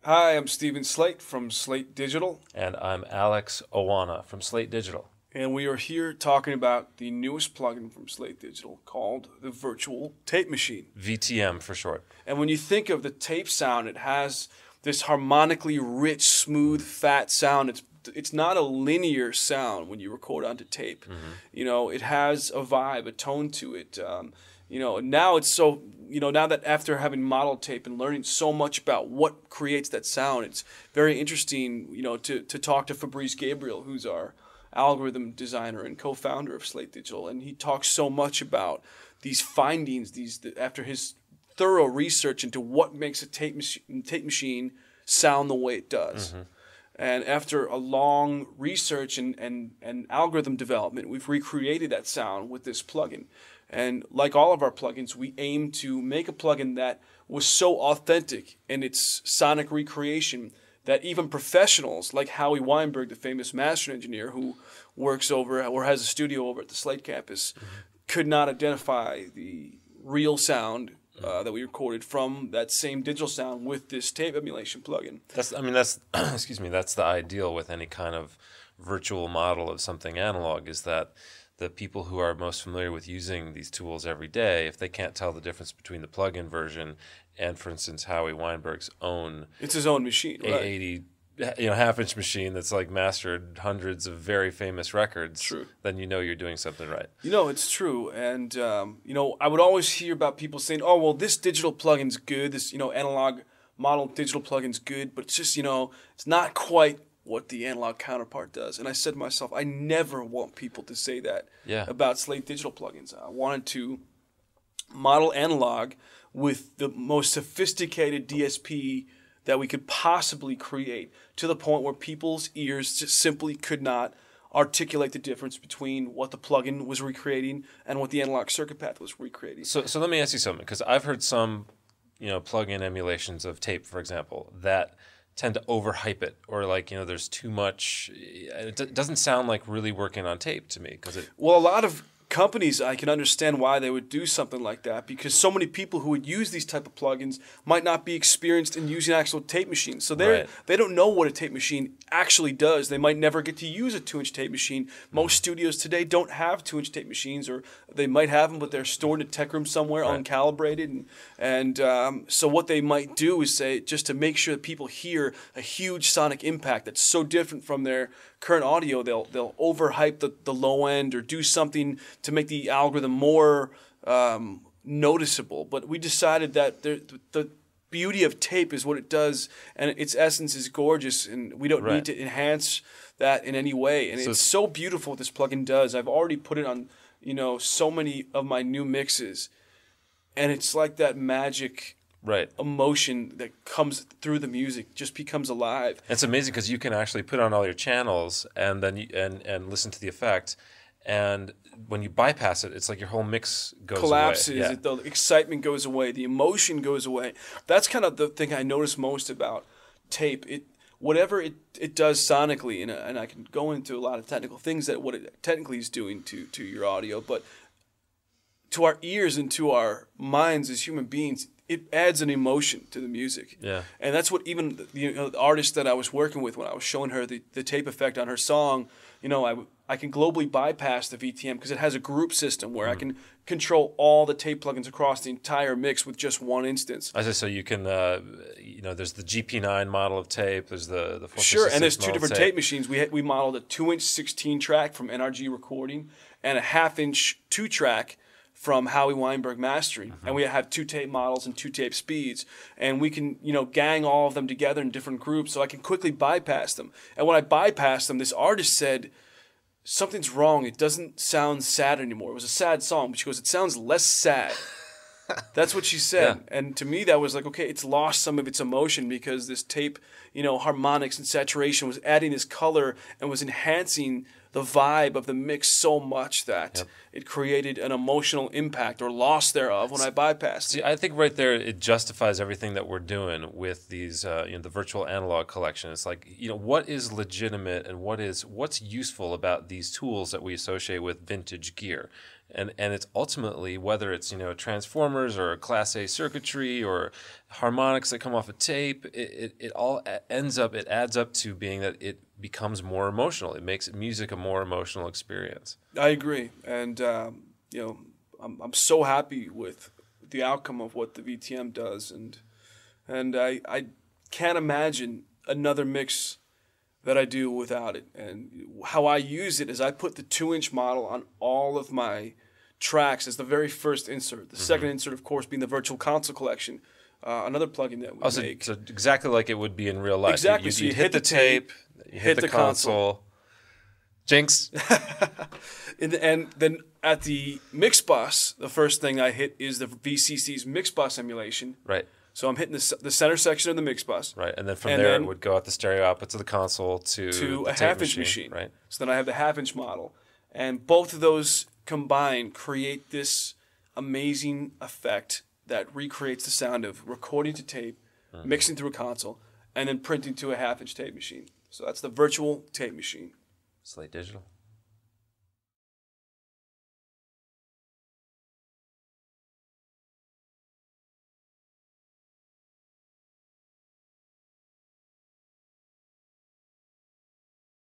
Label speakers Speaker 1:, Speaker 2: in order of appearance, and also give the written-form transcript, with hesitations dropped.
Speaker 1: Hi, I'm Stephen Slate from Slate Digital,
Speaker 2: And I'm Alex Oana from Slate Digital.
Speaker 1: and we are here talking about the newest plugin from Slate Digital called the Virtual Tape Machine.
Speaker 2: VTM for short.
Speaker 1: And when you think of the tape sound, it has this harmonically rich, smooth, fat sound. It's not a linear sound when you record onto tape. It has a vibe, a tone to it. Now it's so, now that after having modeled tape and learning so much about what creates that sound, it's very interesting, to talk to Fabrice Gabriel, who's our algorithm designer and co-founder of Slate Digital. And he talks so much about these findings, after his thorough research into what makes a tape machine sound the way it does. And after a long research and algorithm development, we've recreated that sound with this plugin. And like all of our plugins, we aim to make a plugin that was so authentic in its sonic recreation that even professionals like Howie Weinberg, the famous master engineer who works over or has a studio over at the Slate campus, could not identify the real sound that we recorded from that same digital sound with this tape emulation plugin.
Speaker 2: That's excuse me, that's the ideal with any kind of virtual model of something analog, is that the people who are most familiar with using these tools every day, if they can't tell the difference between the plug-in version and, for instance, Howie Weinberg's own,
Speaker 1: it's his own machine, right?
Speaker 2: A80, half-inch machine that's like mastered hundreds of very famous records,
Speaker 1: True.
Speaker 2: Then you're doing something right.
Speaker 1: It's true. And, I would always hear about people saying, oh, well, this digital plugin's good. This, analog model digital plugin's good, but it's just, it's not quite what the analog counterpart does. And I said to myself, I never want people to say that about Slate Digital plugins. I wanted to model analog with the most sophisticated DSP that we could possibly create, to the point where people's ears just simply could not articulate the difference between what the plugin was recreating and what the analog circuit path was recreating.
Speaker 2: So let me ask you something, because I've heard some, plug-in emulations of tape, for example, that tend to overhype it, or there's too much. It doesn't sound like really working on tape to me,
Speaker 1: Well, a lot of companies, I can understand why they would do something like that, because so many people who would use these type of plugins might not be experienced in using actual tape machines. So they don't know what a tape machine actually does. They might never get to use a 2-inch tape machine. Most studios today don't have 2-inch tape machines, or they might have them, but they're stored in a tech room somewhere, uncalibrated. So what they might do is say, just to make sure that people hear a huge sonic impact that's so different from their current audio, they'll overhype the low end or do something to make the algorithm more noticeable. But we decided that the beauty of tape is what it does, and its essence is gorgeous, and we don't need to enhance that in any way. And it's so beautiful what this plugin does. I've already put it on, so many of my new mixes, and it's like that magic emotion that comes through the music just becomes alive.
Speaker 2: It's amazing because you can actually put on all your channels and then and listen to the effect, and when you bypass it, it's like your whole mix
Speaker 1: collapses.
Speaker 2: away.
Speaker 1: The excitement goes away. The emotion goes away. That's kind of the thing I notice most about tape. Whatever it does sonically, and I can go into a lot of technical things that what it technically is doing to your audio, but to our ears and to our minds as human beings, it adds an emotion to the music.
Speaker 2: Yeah.
Speaker 1: And that's what even the artist that I was working with, when I was showing her the tape effect on her song, I can globally bypass the VTM because it has a group system where I can control all the tape plugins across the entire mix with just one instance.
Speaker 2: I say, so you can, there's the GP9 model of tape, there's the 456
Speaker 1: Sure, and there's two different
Speaker 2: tape
Speaker 1: tape machines. We modeled a 2-inch 16 track from NRG Recording and a half-inch 2-track from Howie Weinberg Mastering. And we have 2 tape models and 2 tape speeds. And we can, gang all of them together in different groups so I can quickly bypass them. And when I bypassed them, this artist said, something's wrong. It doesn't sound sad anymore. It was a sad song, but she goes, it sounds less sad. That's what she said. Yeah. And to me, that was like, okay, it's lost some of its emotion because this tape, harmonics and saturation was adding this color and was enhancing the vibe of the mix so much that it created an emotional impact or loss thereof when I bypassed
Speaker 2: it.
Speaker 1: it.
Speaker 2: I think right there it justifies everything that we're doing with these, the virtual analog collection. It's like, what is legitimate and what's useful about these tools that we associate with vintage gear. And it's ultimately, whether it's, transformers or Class A circuitry or harmonics that come off a tape, it all adds up to being that it becomes more emotional. It makes music a more emotional experience.
Speaker 1: I agree. And, I'm so happy with the outcome of what the VTM does. And I can't imagine another mix that I do without it. And how I use it is I put the 2-inch model on all of my tracks as the very first insert. The second insert, of course, being the Virtual Console Collection, another plugin that we make.
Speaker 2: So exactly like it would be in real life.
Speaker 1: Exactly.
Speaker 2: You hit the tape, you hit the console. Jinx.
Speaker 1: And then at the mix bus, the first thing I hit is the VCC's mix bus emulation.
Speaker 2: Right.
Speaker 1: So I'm hitting the center section of the mix bus.
Speaker 2: Right, and then from there it would go out the stereo outputs of the console to
Speaker 1: a half-inch machine. Right. So then I have the half-inch model. And both of those combined create this amazing effect that recreates the sound of recording to tape, mixing through a console, and then printing to a half-inch tape machine. So that's the virtual tape machine.
Speaker 2: Slate Digital.